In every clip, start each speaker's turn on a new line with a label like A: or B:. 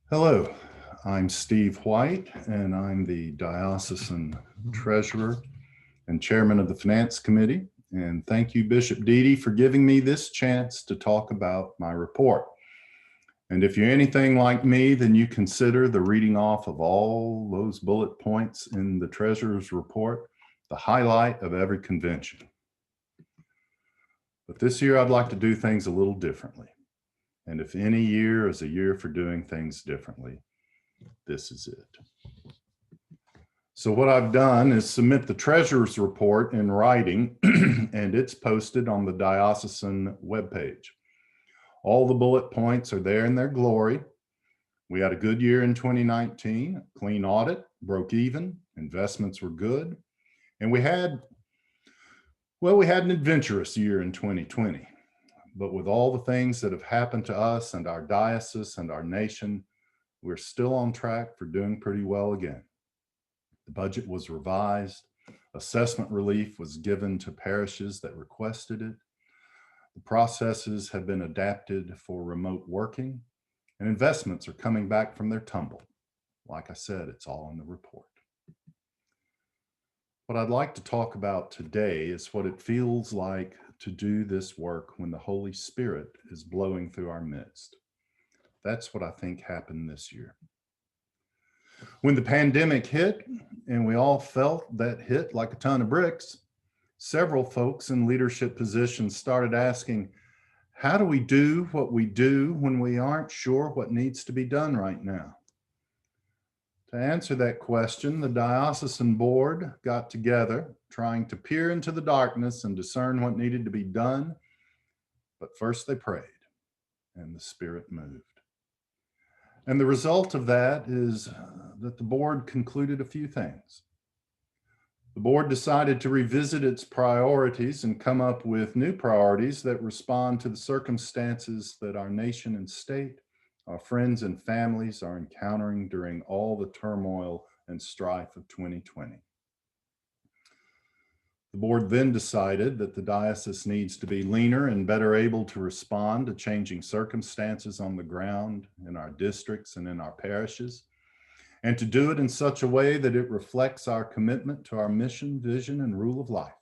A: Hello, I'm Steve White, and I'm the Diocesan Treasurer and Chairman of the Finance Committee. And thank you, Bishop Deedy, for giving me this chance to talk about my report. And if you're anything like me, then you consider the reading off of all those bullet points in the Treasurer's report the highlight of every convention. But this year, I'd like to do things a little differently. And if any year is a year for doing things differently, this is it. So what I've done is submit the Treasurer's report in writing, and it's posted on the Diocesan webpage. All the bullet points are there in their glory. We had a good year in 2019, clean audit, broke even, investments were good, and we had an adventurous year in 2020. But with all the things that have happened to us and our diocese and our nation, we're still on track for doing pretty well again. The budget was revised, assessment relief was given to parishes that requested it. The processes have been adapted for remote working, and investments are coming back from their tumble. Like I said, it's all in the report. What I'd like to talk about today is what it feels like to do this work when the Holy Spirit is blowing through our midst. That's what I think happened this year. When the pandemic hit, and we all felt that hit like a ton of bricks, several folks in leadership positions started asking, how do we do what we do when we aren't sure what needs to be done right now? To answer that question, the diocesan board got together, trying to peer into the darkness and discern what needed to be done. But first they prayed, and the Spirit moved. And the result of that is that the board concluded a few things. The board decided to revisit its priorities and come up with new priorities that respond to the circumstances that our nation and state, our friends and families are encountering during all the turmoil and strife of 2020. The board then decided that the diocese needs to be leaner and better able to respond to changing circumstances on the ground in our districts and in our parishes, and to do it in such a way that it reflects our commitment to our mission, vision, and rule of life.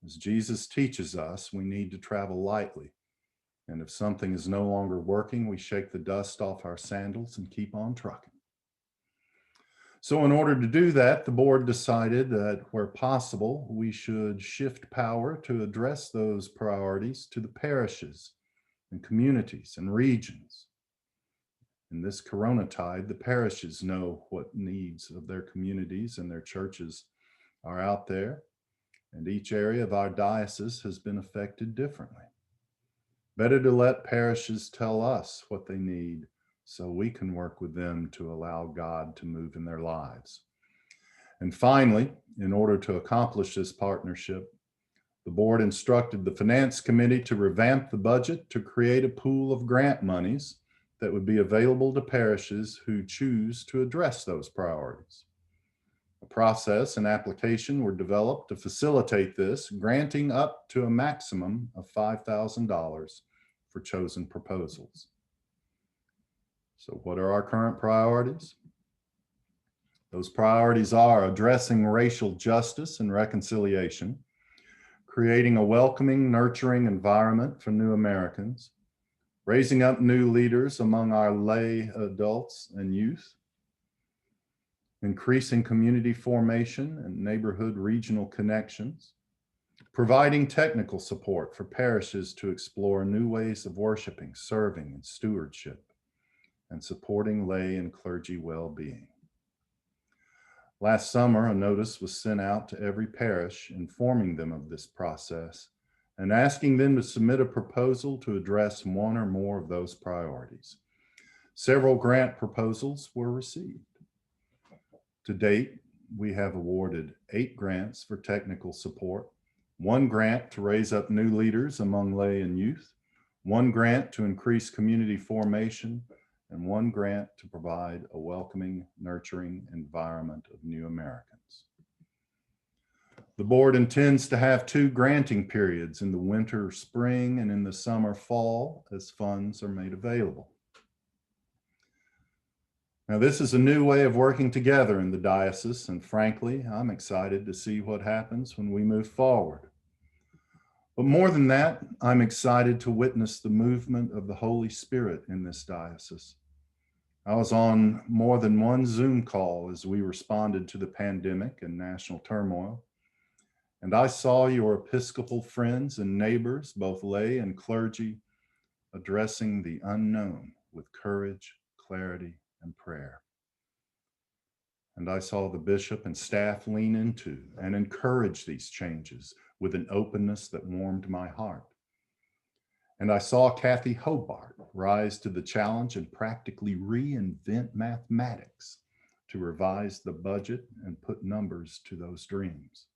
A: As Jesus teaches us, we need to travel lightly, and if something is no longer working, we shake the dust off our sandals and keep on trucking. So in order to do that, the board decided that where possible, we should shift power to address those priorities to the parishes and communities and regions. In this corona tide, the parishes know what needs of their communities and their churches are out there, and each area of our diocese has been affected differently. Better to let parishes tell us what they need so we can work with them to allow God to move in their lives. And finally, in order to accomplish this partnership, the board instructed the Finance Committee to revamp the budget to create a pool of grant monies that would be available to parishes who choose to address those priorities. A process and application were developed to facilitate this, granting up to a maximum of $5,000 for chosen proposals. So what are our current priorities? Those priorities are addressing racial justice and reconciliation, creating a welcoming, nurturing environment for new Americans, raising up new leaders among our lay adults and youth, increasing community formation and neighborhood regional connections, providing technical support for parishes to explore new ways of worshiping, serving, and stewardship, and supporting lay and clergy well-being. Last summer, a notice was sent out to every parish informing them of this process and asking them to submit a proposal to address one or more of those priorities. Several grant proposals were received. To date, we have awarded 8 grants for technical support, 1 grant to raise up new leaders among lay and youth, 1 grant to increase community formation, and 1 grant to provide a welcoming, nurturing environment of new Americans. The board intends to have 2 granting periods in the winter, spring, and in the summer, fall, as funds are made available. Now, this is a new way of working together in the diocese, and frankly, I'm excited to see what happens when we move forward. But more than that, I'm excited to witness the movement of the Holy Spirit in this diocese. I was on more than one Zoom call as we responded to the pandemic and national turmoil, and I saw your Episcopal friends and neighbors, both lay and clergy, addressing the unknown with courage, clarity, and prayer. And I saw the bishop and staff lean into and encourage these changes with an openness that warmed my heart. And I saw Kathy Hobart rise to the challenge and practically reinvent mathematics to revise the budget and put numbers to those dreams.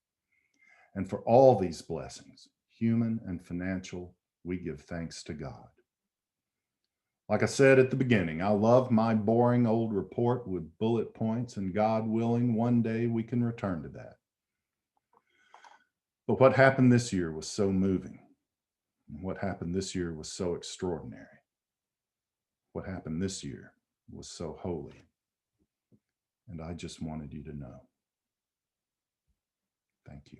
A: And for all these blessings, human and financial, we give thanks to God. Like I said at the beginning, I love my boring old report with bullet points, and God willing, one day we can return to that. But what happened this year was so moving. What happened this year was so extraordinary. What happened this year was so holy. And I just wanted you to know. Thank you.